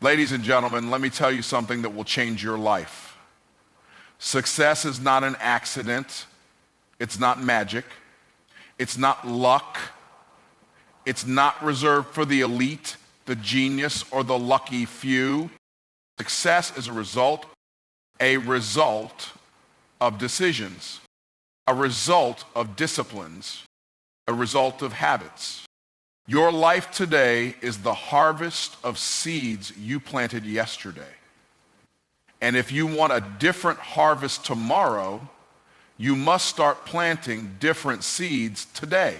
Ladies and gentlemen, let me tell you something that will change your life. Success is not an accident. It's not magic. It's not luck. It's not reserved for the elite, the genius, or the lucky few. Success is a result of decisions, a result of disciplines, a result of habits. Your life today is the harvest of seeds you planted yesterday. And if you want a different harvest tomorrow, you must start planting different seeds today.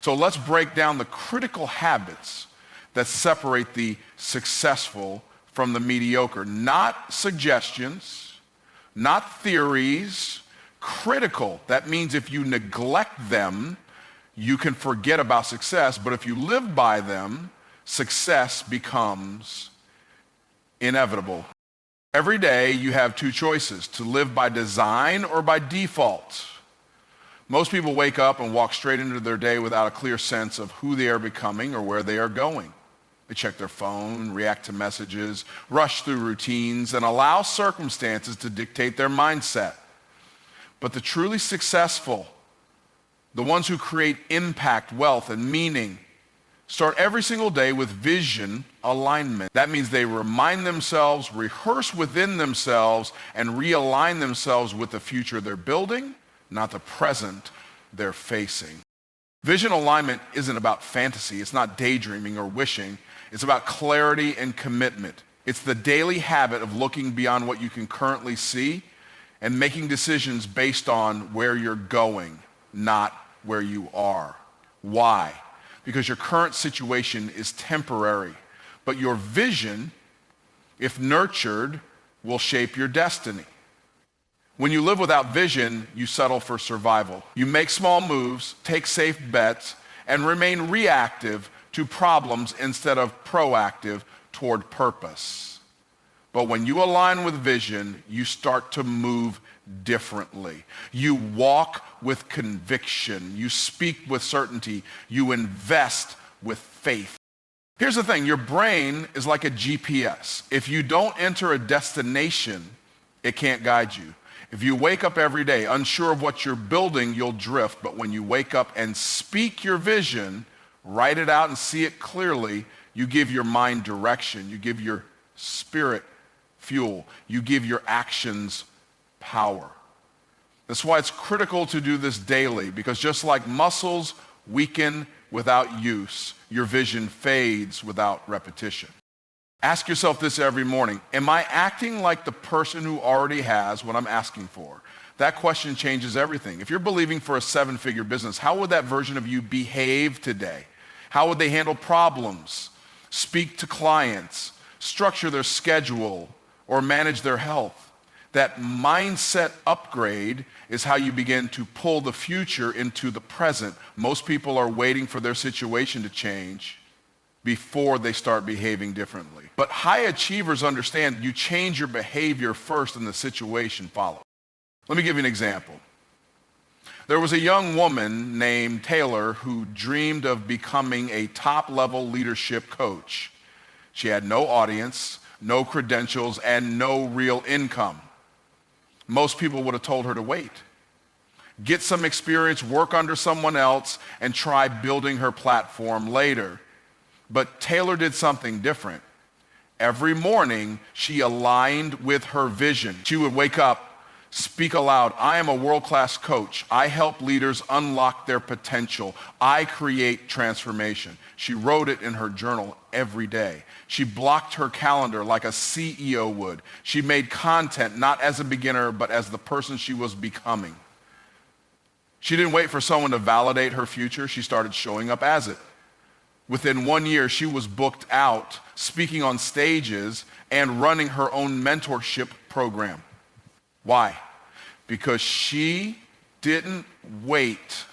So let's break down the critical habits that separate the successful from the mediocre. Not suggestions, not theories, critical. That means if you neglect them, you can forget about success, but if you live by them, success becomes inevitable. Every day you have two choices: to live by design or by default. Most people wake up and walk straight into their day without a clear sense of who they are becoming or where they are going. They check their phone, react to messages, rush through routines, and allow circumstances to dictate their mindset. But the truly successful, the ones who create impact, wealth, and meaning, start every single day with vision alignment. That means they remind themselves, rehearse within themselves, and realign themselves with the future they're building, not the present they're facing. Vision alignment isn't about fantasy. It's not daydreaming or wishing. It's about clarity and commitment. It's the daily habit of looking beyond what you can currently see and making decisions based on where you're going, not where you are. Why? Because your current situation is temporary, but your vision, if nurtured, will shape your destiny. When you live without vision, you settle for survival. You make small moves, take safe bets, and remain reactive to problems instead of proactive toward purpose. But when you align with vision, you start to move differently. You walk with conviction. You speak with certainty. You invest with faith. Here's the thing, your brain is like a GPS. If you don't enter a destination, it can't guide you. If you wake up every day unsure of what you're building, you'll drift. But when you wake up and speak your vision, write it out and see it clearly, you give your mind direction. You give your spirit fuel. You give your actions power. That's why it's critical to do this daily, because just like muscles weaken without use, your vision fades without repetition. Ask yourself this every morning: am I acting like the person who already has what I'm asking for? That question changes everything. If you're believing for a 7-figure business, how would that version of you behave today? How would they handle problems, speak to clients, structure their schedule, or manage their health? That mindset upgrade is how you begin to pull the future into the present. Most people are waiting for their situation to change before they start behaving differently. But high achievers understand you change your behavior first and the situation follows. Let me give you an example. There was a young woman named Taylor who dreamed of becoming a top-level leadership coach. She had no audience, no credentials, and no real income. Most people would have told her to wait, get some experience, work under someone else, and try building her platform later. But Taylor did something different. Every morning, she aligned with her vision. She would wake up, speak aloud: I am a world-class coach. I help leaders unlock their potential. I create transformation. She wrote it in her journal every day. She blocked her calendar like a CEO would. She made content not as a beginner, but as the person she was becoming. She didn't wait for someone to validate her future. She started showing up as it. Within 1 year, she was booked out, speaking on stages and running her own mentorship program. Why? Because she didn't wait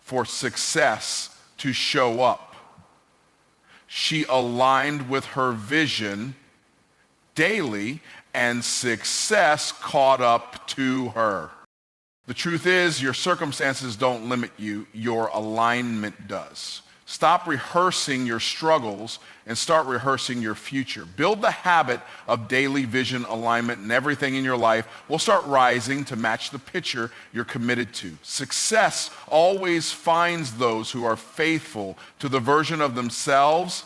for success to show up. She aligned with her vision daily, and success caught up to her. The truth is, your circumstances don't limit you, your alignment does. Stop rehearsing your struggles and start rehearsing your future. Build the habit of daily vision alignment, and everything in your life will start rising to match the picture you're committed to. Success always finds those who are faithful to the version of themselves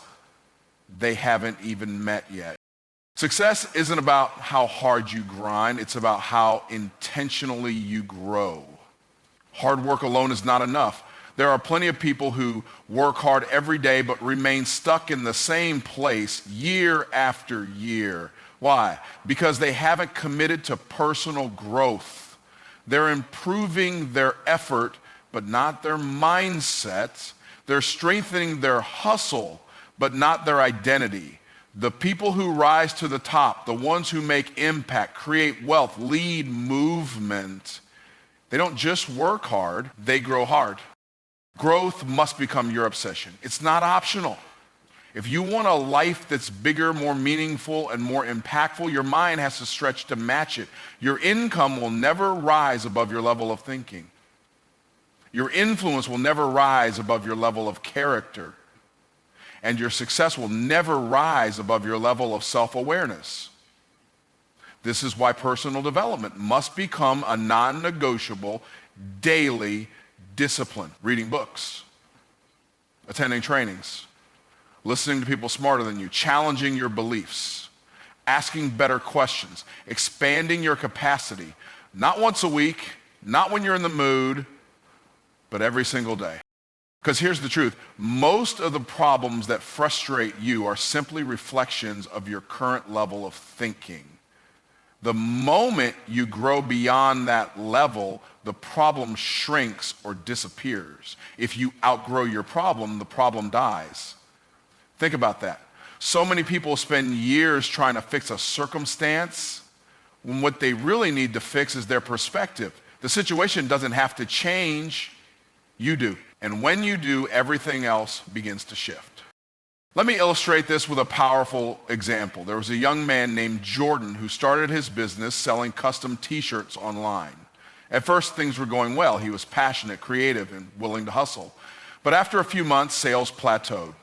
they haven't even met yet. Success isn't about how hard you grind, it's about how intentionally you grow. Hard work alone is not enough. There are plenty of people who work hard every day but remain stuck in the same place year after year. Why? Because they haven't committed to personal growth. They're improving their effort but not their mindset. They're strengthening their hustle but not their identity. The people who rise to the top, the ones who make impact, create wealth, lead movement, they don't just work hard, they grow hard. Growth must become your obsession. It's not optional. If you want a life that's bigger, more meaningful, and more impactful, your mind has to stretch to match it. Your income will never rise above your level of thinking. Your influence will never rise above your level of character. And your success will never rise above your level of self-awareness. This is why personal development must become a non-negotiable daily discipline. Reading books, attending trainings, listening to people smarter than you, challenging your beliefs, asking better questions, expanding your capacity, not once a week, not when you're in the mood, but every single day. Because here's the truth, most of the problems that frustrate you are simply reflections of your current level of thinking. The moment you grow beyond that level, the problem shrinks or disappears. If you outgrow your problem, the problem dies. Think about that. So many people spend years trying to fix a circumstance when what they really need to fix is their perspective. The situation doesn't have to change, you do. And when you do, everything else begins to shift. Let me illustrate this with a powerful example. There was a young man named Jordan who started his business selling custom t-shirts online. At first, things were going well. He was passionate, creative, and willing to hustle. But after a few months, sales plateaued.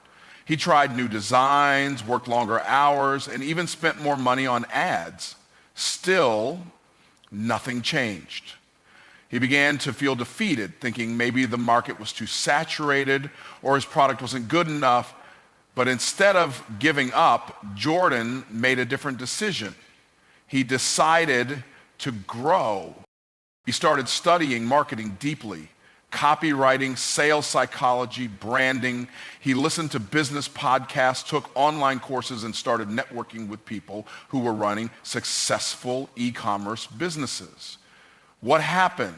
He tried new designs, worked longer hours, and even spent more money on ads. Still, nothing changed. He began to feel defeated, thinking maybe the market was too saturated or his product wasn't good enough. But instead of giving up, Jordan made a different decision. He decided to grow. He started studying marketing deeply, copywriting, sales psychology, branding. He listened to business podcasts, took online courses, and started networking with people who were running successful e-commerce businesses. What happened?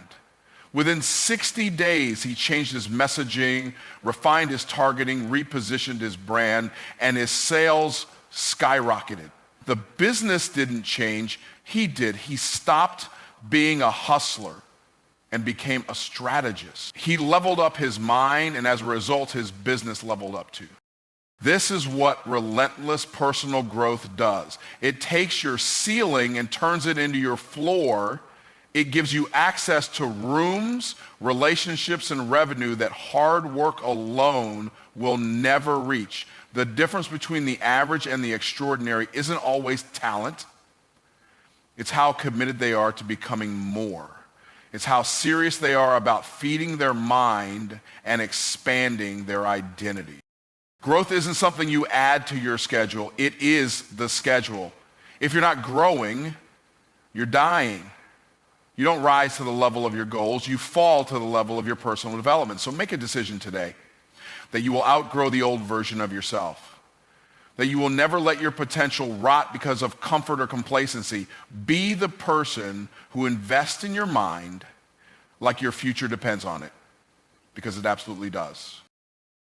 Within 60 days, he changed his messaging, refined his targeting, repositioned his brand, and his sales skyrocketed. The business didn't change, he did. He stopped being a hustler and became a strategist. He leveled up his mind, and as a result, his business leveled up too. This is what relentless personal growth does. It takes your ceiling and turns it into your floor. It gives you access to rooms, relationships, and revenue that hard work alone will never reach. The difference between the average and the extraordinary isn't always talent. It's how committed they are to becoming more. It's how serious they are about feeding their mind and expanding their identity. Growth isn't something you add to your schedule. It is the schedule. If you're not growing, you're dying. You don't rise to the level of your goals, you fall to the level of your personal development. So make a decision today that you will outgrow the old version of yourself, that you will never let your potential rot because of comfort or complacency. Be the person who invests in your mind like your future depends on it, because it absolutely does.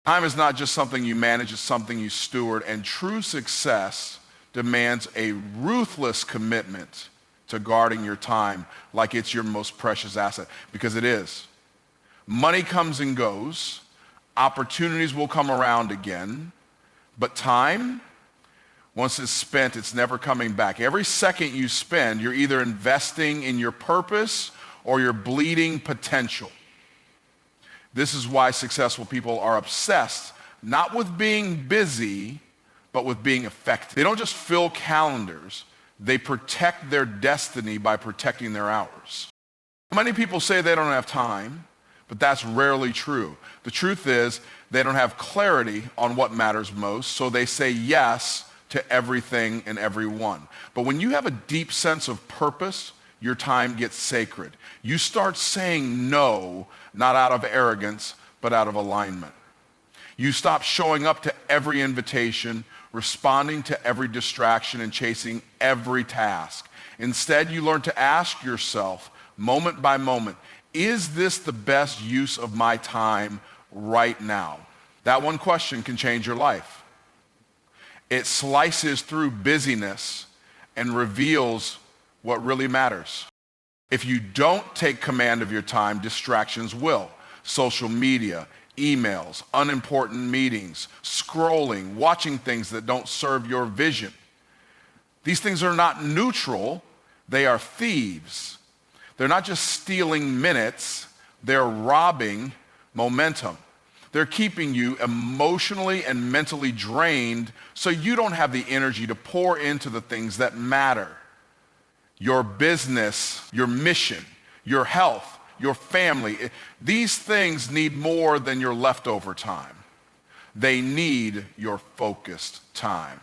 Time is not just something you manage, it's something you steward, and true success demands a ruthless commitment to guarding your time like it's your most precious asset, because it is. Money comes and goes, opportunities will come around again, but time, once it's spent, it's never coming back. Every second you spend, you're either investing in your purpose or you're bleeding potential. This is why successful people are obsessed not with being busy, but with being effective. They don't just fill calendars, they protect their destiny by protecting their hours. Many people say they don't have time, but that's rarely true. The truth is, they don't have clarity on what matters most, so they say yes to everything and everyone. But when you have a deep sense of purpose, your time gets sacred. You start saying no, not out of arrogance, but out of alignment. You stop showing up to every invitation, responding to every distraction, and chasing every task. Instead, you learn to ask yourself, moment by moment, is this the best use of my time right now? That one question can change your life. It slices through busyness and reveals what really matters. If you don't take command of your time, distractions will. Social media, emails, unimportant meetings, scrolling, watching things that don't serve your vision. These things are not neutral, they are thieves. They're not just stealing minutes, they're robbing momentum. They're keeping you emotionally and mentally drained so you don't have the energy to pour into the things that matter. Your business, your mission, your health, your family. These things need more than your leftover time. They need your focused time.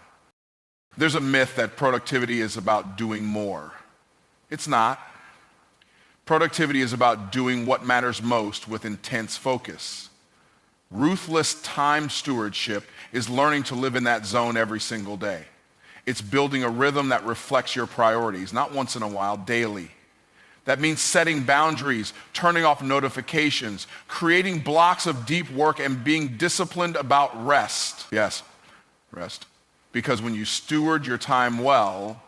There's a myth that productivity is about doing more. It's not. Productivity is about doing what matters most with intense focus. Ruthless time stewardship is learning to live in that zone every single day. It's building a rhythm that reflects your priorities, not once in a while, daily. That means setting boundaries, turning off notifications, creating blocks of deep work, and being disciplined about rest. Yes, rest. Because when you steward your time well,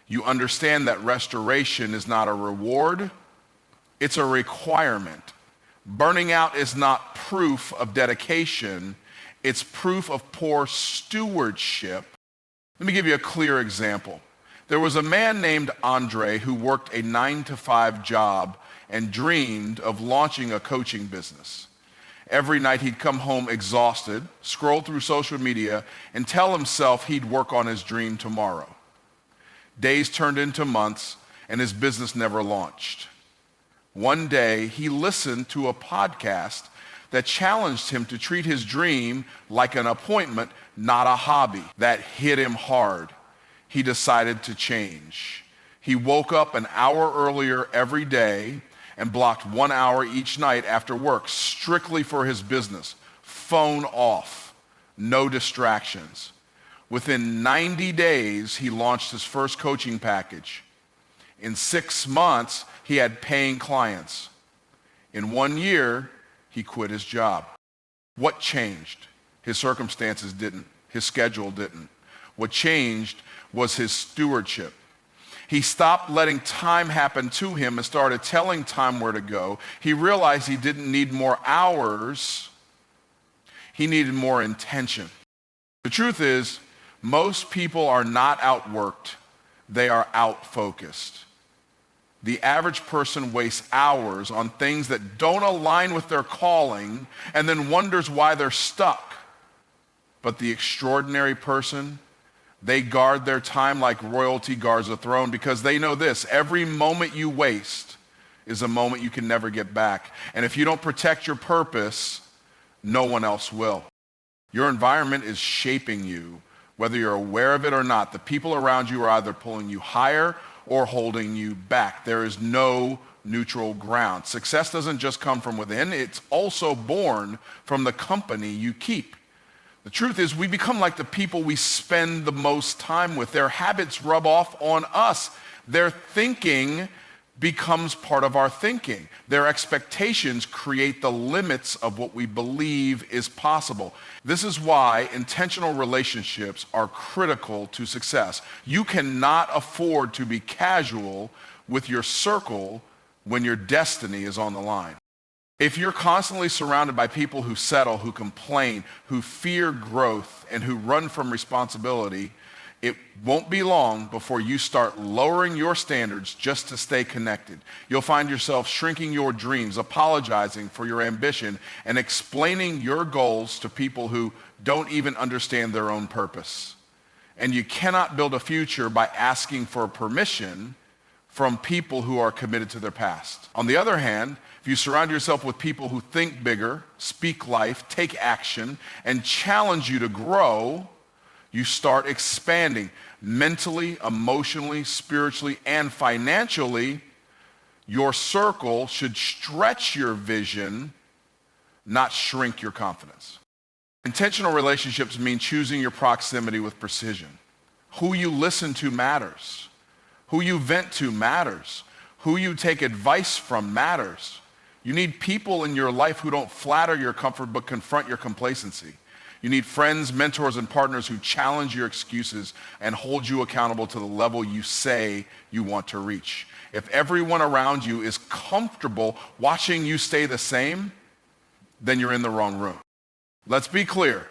you understand that restoration is not a reward, it's a requirement. Burning out is not proof of dedication, it's proof of poor stewardship. Let me give you a clear example. There was a man named Andre who worked a 9-to-5 job and dreamed of launching a coaching business. Every night he'd come home exhausted, scroll through social media, and tell himself he'd work on his dream tomorrow. Days turned into months, and his business never launched. One day, he listened to a podcast that challenged him to treat his dream like an appointment, not a hobby. That hit him hard. He decided to change. He woke up an hour earlier every day and blocked 1 hour each night after work strictly for his business. Phone off, no distractions. Within 90 days, he launched his first coaching package. In 6 months, he had paying clients. In 1 year, he quit his job. What changed? His circumstances didn't. His schedule didn't. What changed was his stewardship. He stopped letting time happen to him and started telling time where to go. He realized he didn't need more hours. He needed more intention. The truth is, most people are not outworked. They are out-focused. The average person wastes hours on things that don't align with their calling and then wonders why they're stuck. But the extraordinary person, they guard their time like royalty guards a throne because they know this: every moment you waste is a moment you can never get back. And if you don't protect your purpose, no one else will. Your environment is shaping you, whether you're aware of it or not. The people around you are either pulling you higher or holding you back. There is no neutral ground. Success doesn't just come from within, it's also born from the company you keep. The truth is, we become like the people we spend the most time with. Their habits rub off on us. Their thinking becomes part of our thinking. Their expectations create the limits of what we believe is possible. This is why intentional relationships are critical to success. You cannot afford to be casual with your circle when your destiny is on the line. If you're constantly surrounded by people who settle, who complain, who fear growth, and who run from responsibility, It won't be long before you start lowering your standards just to stay connected. You'll find yourself shrinking your dreams, apologizing for your ambition, and explaining your goals to people who don't even understand their own purpose. And you cannot build a future by asking for permission from people who are committed to their past. On the other hand, if you surround yourself with people who think bigger, speak life, take action, and challenge you to grow, you start expanding mentally, emotionally, spiritually, and financially. Your circle should stretch your vision, not shrink your confidence. Intentional relationships mean choosing your proximity with precision. Who you listen to matters. Who you vent to matters. Who you take advice from matters. You need people in your life who don't flatter your comfort but confront your complacency. You need friends, mentors, and partners who challenge your excuses and hold you accountable to the level you say you want to reach. If everyone around you is comfortable watching you stay the same, then you're in the wrong room. Let's be clear.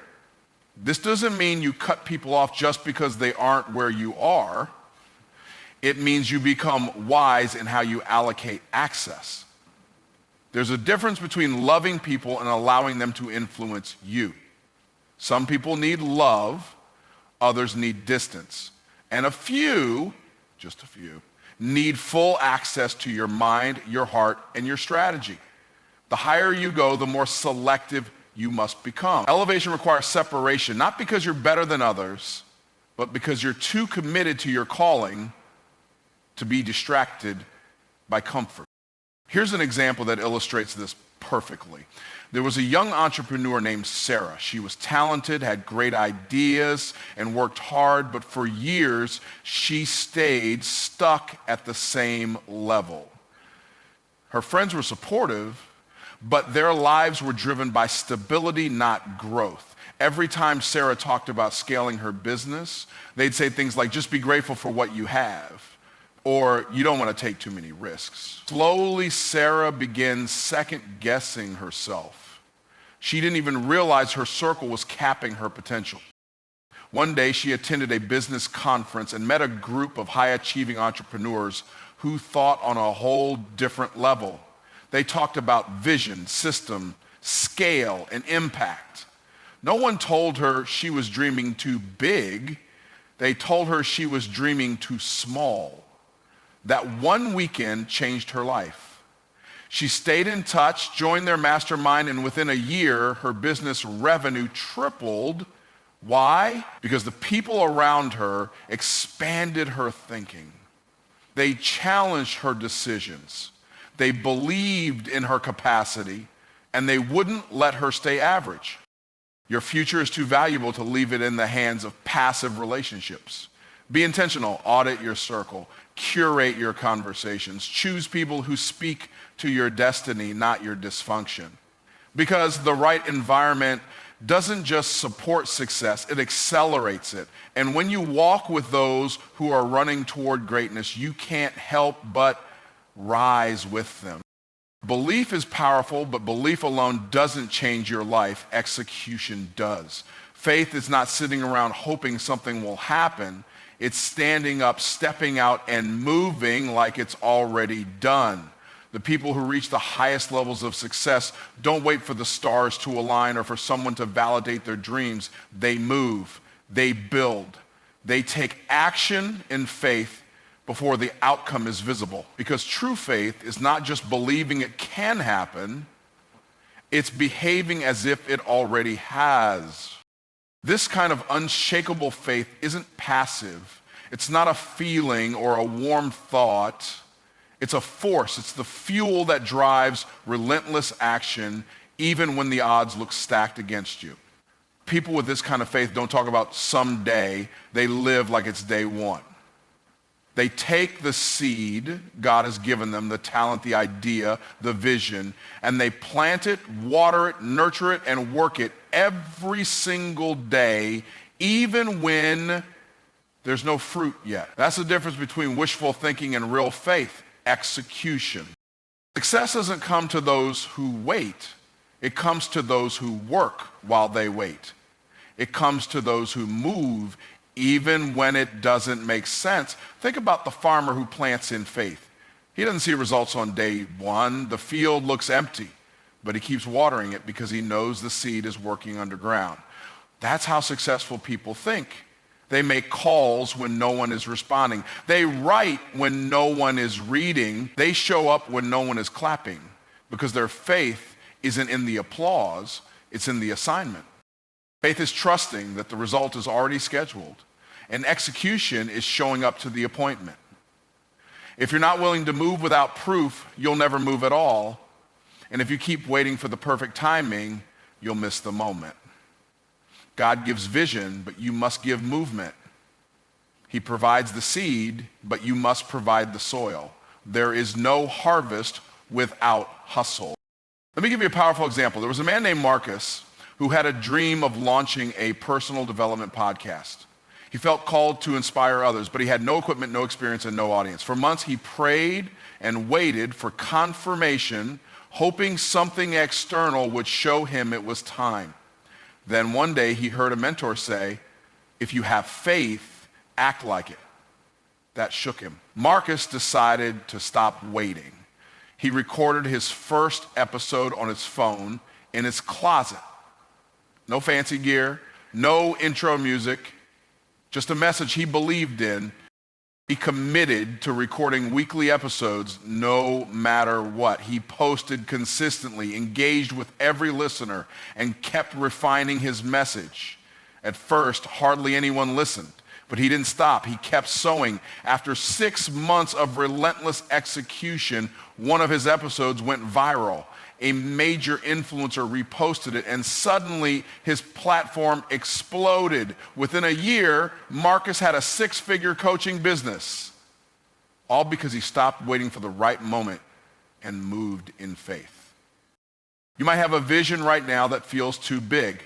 This doesn't mean you cut people off just because they aren't where you are. It means you become wise in how you allocate access. There's a difference between loving people and allowing them to influence you. Some people need love, others need distance. And a few, just a few, need full access to your mind, your heart, and your strategy. The higher you go, the more selective you must become. Elevation requires separation, not because you're better than others, but because you're too committed to your calling to be distracted by comfort. Here's an example that illustrates this perfectly. There was a young entrepreneur named Sarah. She was talented, had great ideas, and worked hard, but for years, she stayed stuck at the same level. Her friends were supportive, but their lives were driven by stability, not growth. Every time Sarah talked about scaling her business, they'd say things like, just be grateful for what you have, or you don't want to take too many risks. Slowly, Sarah began second-guessing herself. She didn't even realize her circle was capping her potential. One day, she attended a business conference and met a group of high-achieving entrepreneurs who thought on a whole different level. They talked about vision, system, scale, and impact. No one told her she was dreaming too big. They told her she was dreaming too small. That one weekend changed her life. She stayed in touch, joined their mastermind, and within a year, her business revenue tripled. Why? Because the people around her expanded her thinking. They challenged her decisions. They believed in her capacity, and they wouldn't let her stay average. Your future is too valuable to leave it in the hands of passive relationships. Be intentional. Audit your circle. Curate your conversations. Choose people who speak to your destiny, not your dysfunction. Because the right environment doesn't just support success, it accelerates it. And when you walk with those who are running toward greatness, you can't help but rise with them. Belief is powerful, but belief alone doesn't change your life. Execution does. Faith is not sitting around hoping something will happen. It's standing up, stepping out, and moving like it's already done. The people who reach the highest levels of success don't wait for the stars to align or for someone to validate their dreams. They move, they build, they take action in faith before the outcome is visible. Because true faith is not just believing it can happen, it's behaving as if it already has. This kind of unshakable faith isn't passive. It's not a feeling or a warm thought. It's a force. It's the fuel that drives relentless action even when the odds look stacked against you. People with this kind of faith don't talk about someday. They live like it's day one. They take the seed God has given them, the talent, the idea, the vision, and they plant it, water it, nurture it, and work it every single day, even when there's no fruit yet. That's the difference between wishful thinking and real faith. Execution. Success doesn't come to those who wait. It comes to those who work while they wait. It comes to those who move even when it doesn't make sense. Think about the farmer who plants in faith. He doesn't see results on day one. The field looks empty, but he keeps watering it because he knows the seed is working underground. That's how successful people think. They make calls when no one is responding. They write when no one is reading. They show up when no one is clapping because their faith isn't in the applause, it's in the assignment. Faith is trusting that the result is already scheduled, and execution is showing up to the appointment. If you're not willing to move without proof, you'll never move at all. And if you keep waiting for the perfect timing, you'll miss the moment. God gives vision, but you must give movement. He provides the seed, but you must provide the soil. There is no harvest without hustle. Let me give you a powerful example. There was a man named Marcus who had a dream of launching a personal development podcast. He felt called to inspire others, but he had no equipment, no experience, and no audience. For months, he prayed and waited for confirmation, hoping something external would show him it was time. Then one day, he heard a mentor say, "If you have faith, act like it." That shook him. Marcus decided to stop waiting. He recorded his first episode on his phone in his closet. No fancy gear, no intro music, just a message he believed in. He committed to recording weekly episodes no matter what. He posted consistently, engaged with every listener, and kept refining his message. At first, hardly anyone listened, but he didn't stop. He kept sowing. After 6 months of relentless execution, one of his episodes went viral. A major influencer reposted it, and suddenly his platform exploded. Within a year, Marcus had a 6-figure coaching business, all because he stopped waiting for the right moment and moved in faith. You might have a vision right now that feels too big.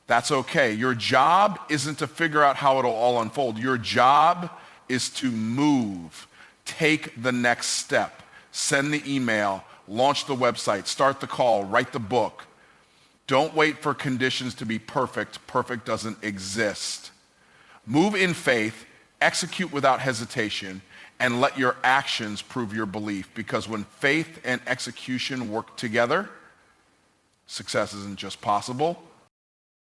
That's okay. Your job isn't to figure out how it'll all unfold. Your job is to move, take the next step, send the email, launch the website, start the call, write the book. Don't wait for conditions to be perfect. Perfect doesn't exist. Move in faith, execute without hesitation, and let your actions prove your belief. Because when faith and execution work together, success isn't just possible.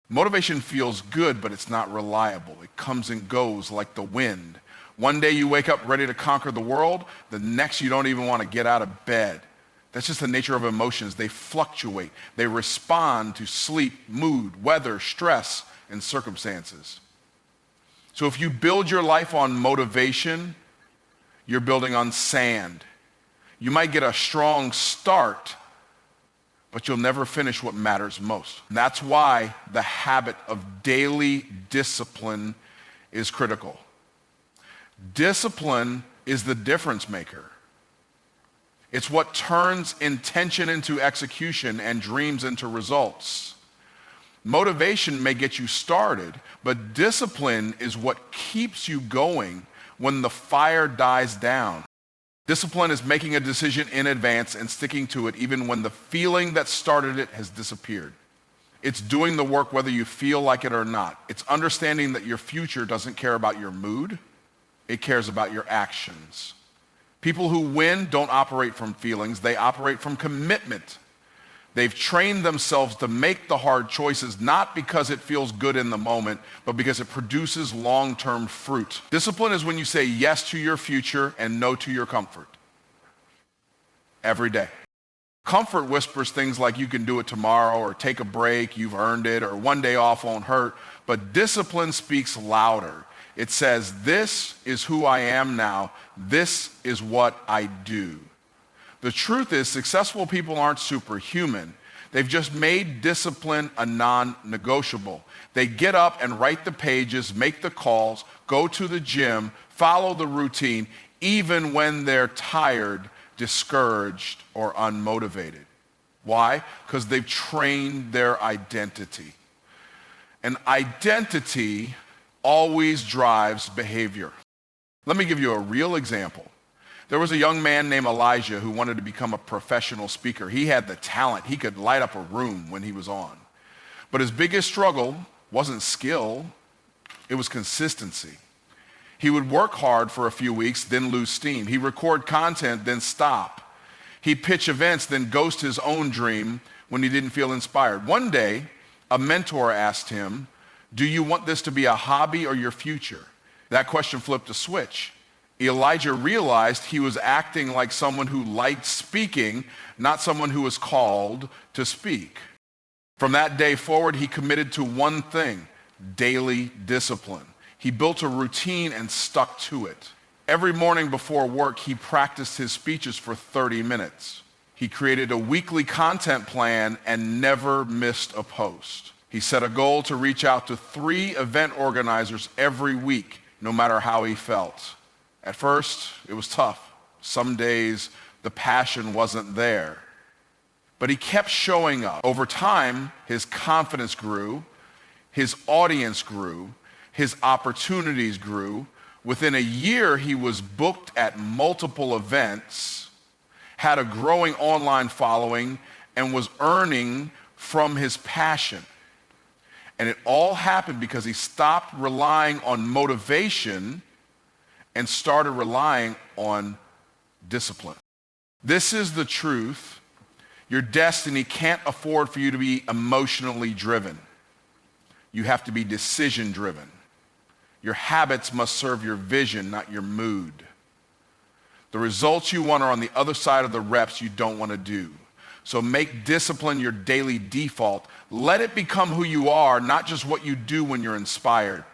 Motivation feels good, but it's not reliable. It comes and goes like the wind. One day you wake up ready to conquer the world. The next you don't even want to get out of bed. That's just the nature of emotions. They fluctuate. They respond to sleep, mood, weather, stress, and circumstances. So if you build your life on motivation, you're building on sand. You might get a strong start, but you'll never finish what matters most. And that's why the habit of daily discipline is critical. Discipline is the difference maker. It's what turns intention into execution and dreams into results. Motivation may get you started, but discipline is what keeps you going when the fire dies down. Discipline is making a decision in advance and sticking to it even when the feeling that started it has disappeared. It's doing the work whether you feel like it or not. It's understanding that your future doesn't care about your mood, it cares about your actions. People who win don't operate from feelings, they operate from commitment. They've trained themselves to make the hard choices, not because it feels good in the moment, but because it produces long-term fruit. Discipline is when you say yes to your future and no to your comfort. Every day. Comfort whispers things like you can do it tomorrow, or take a break, you've earned it, or one day off won't hurt. But discipline speaks louder. It says, this is who I am now. This is what I do. The truth is, successful people aren't superhuman. They've just made discipline a non-negotiable. They get up and write the pages, make the calls, go to the gym, follow the routine, even when they're tired, discouraged, or unmotivated. Why? Because they've trained their identity. And identity always drives behavior. Let me give you a real example. There was a young man named Elijah who wanted to become a professional speaker. He had the talent. He could light up a room when he was on. But his biggest struggle wasn't skill. It was consistency. He would work hard for a few weeks, then lose steam. He'd record content, then stop. He'd pitch events, then ghost his own dream when he didn't feel inspired. One day, a mentor asked him, "Do you want this to be a hobby or your future?" That question flipped a switch. Elijah realized he was acting like someone who liked speaking, not someone who was called to speak. From that day forward, he committed to one thing: daily discipline. He built a routine and stuck to it. Every morning before work, he practiced his speeches for 30 minutes. He created a weekly content plan and never missed a post. He set a goal to reach out to 3 event organizers every week, no matter how he felt. At first, it was tough. Some days, the passion wasn't there. But he kept showing up. Over time, his confidence grew, his audience grew, his opportunities grew. Within a year, he was booked at multiple events, had a growing online following, and was earning from his passion. And it all happened because he stopped relying on motivation and started relying on discipline. This is the truth. Your destiny can't afford for you to be emotionally driven. You have to be decision driven. Your habits must serve your vision, not your mood. The results you want are on the other side of the reps you don't want to do. So make discipline your daily default. Let it become who you are, not just what you do when you're inspired.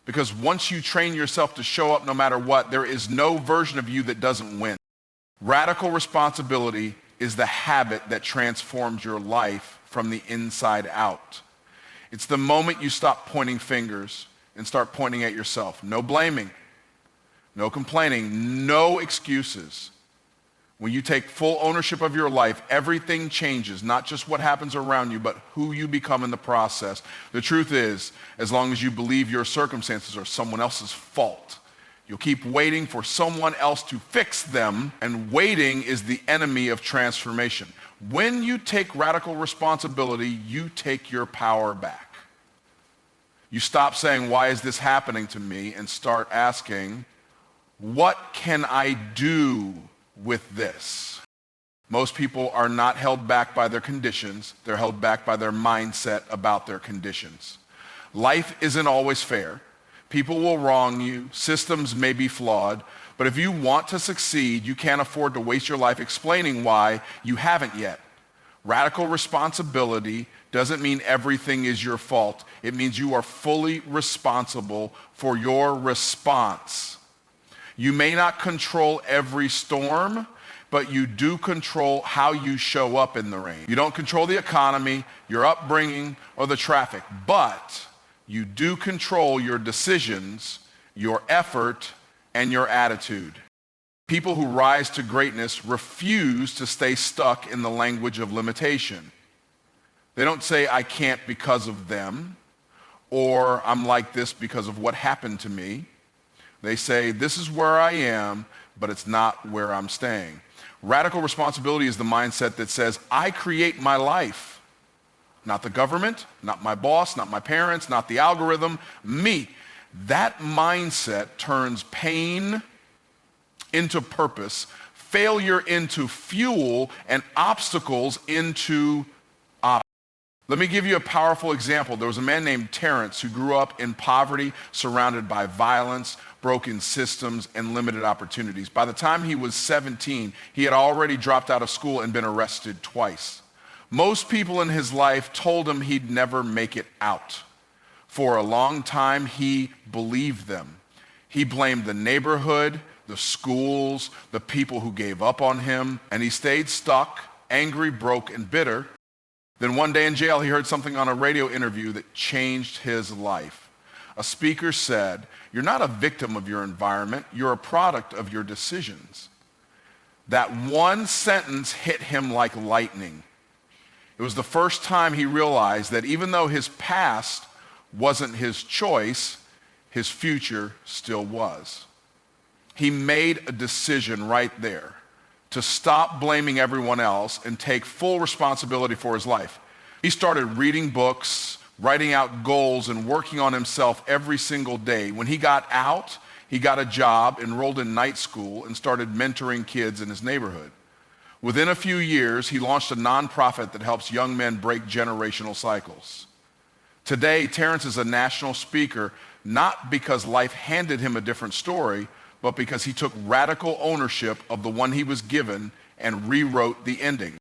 Because once you train yourself to show up no matter what, there is no version of you that doesn't win. Radical responsibility is the habit that transforms your life from the inside out. It's the moment you stop pointing fingers and start pointing at yourself. No blaming, no complaining, no excuses. When you take full ownership of your life, everything changes, not just what happens around you, but who you become in the process. The truth is, as long as you believe your circumstances are someone else's fault, you'll keep waiting for someone else to fix them, and waiting is the enemy of transformation. When you take radical responsibility, you take your power back. You stop saying, "Why is this happening to me?" and start asking, "What can I do with this?" Most people are not held back by their conditions. They're held back by their mindset about their conditions. Life isn't always fair. People will wrong you. Systems may be flawed. But if you want to succeed, you can't afford to waste your life explaining why you haven't yet. Radical responsibility doesn't mean everything is your fault. It means you are fully responsible for your response. You may not control every storm, but you do control how you show up in the rain. You don't control the economy, your upbringing, or the traffic, but you do control your decisions, your effort, and your attitude. People who rise to greatness refuse to stay stuck in the language of limitation. They don't say, "I can't because of them," or "I'm like this because of what happened to me." They say, "This is where I am, but it's not where I'm staying." Radical responsibility is the mindset that says, "I create my life. Not the government, not my boss, not my parents, not the algorithm, me." That mindset turns pain into purpose, failure into fuel, and obstacles into options. Let me give you a powerful example. There was a man named Terrence who grew up in poverty, surrounded by violence, broken systems, and limited opportunities. By the time he was 17, he had already dropped out of school and been arrested twice. Most people in his life told him he'd never make it out. For a long time, he believed them. He blamed the neighborhood, the schools, the people who gave up on him, and he stayed stuck, angry, broke, and bitter. Then one day in jail, he heard something on a radio interview that changed his life. A speaker said, "You're not a victim of your environment, you're a product of your decisions." That one sentence hit him like lightning. It was the first time he realized that even though his past wasn't his choice, his future still was. He made a decision right there to stop blaming everyone else and take full responsibility for his life. He started reading books, writing out goals and working on himself every single day. When he got out, he got a job, enrolled in night school, and started mentoring kids in his neighborhood. Within a few years, he launched a nonprofit that helps young men break generational cycles. Today, Terrence is a national speaker, not because life handed him a different story, but because he took radical ownership of the one he was given and rewrote the ending.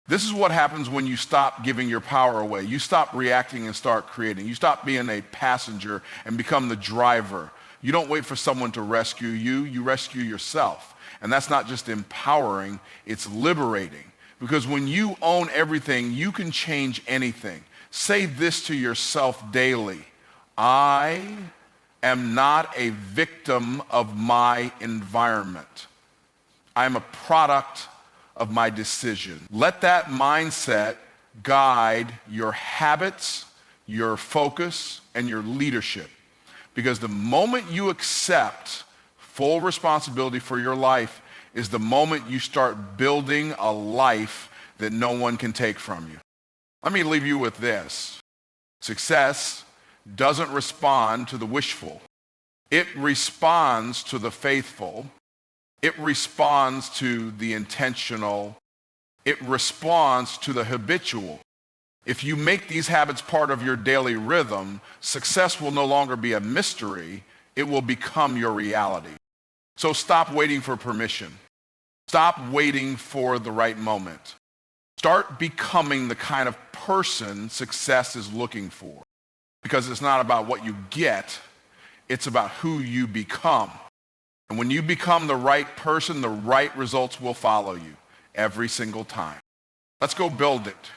This is what happens when you stop giving your power away. You stop reacting and start creating. You stop being a passenger and become the driver. You don't wait for someone to rescue you, you rescue yourself. And that's not just empowering, it's liberating. Because when you own everything, you can change anything. Say this to yourself daily: I am not a victim of my environment. I am a product of my decision. Let that mindset guide your habits, your focus, and your leadership. Because the moment you accept full responsibility for your life is the moment you start building a life that no one can take from you. Let me leave you with this. Success doesn't respond to the wishful. It responds to the faithful. It responds to the intentional. It responds to the habitual. If you make these habits part of your daily rhythm, success will no longer be a mystery. It will become your reality. So stop waiting for permission. Stop waiting for the right moment. Start becoming the kind of person success is looking for. Because it's not about what you get, it's about who you become. And when you become the right person, the right results will follow you every single time. Let's go build it.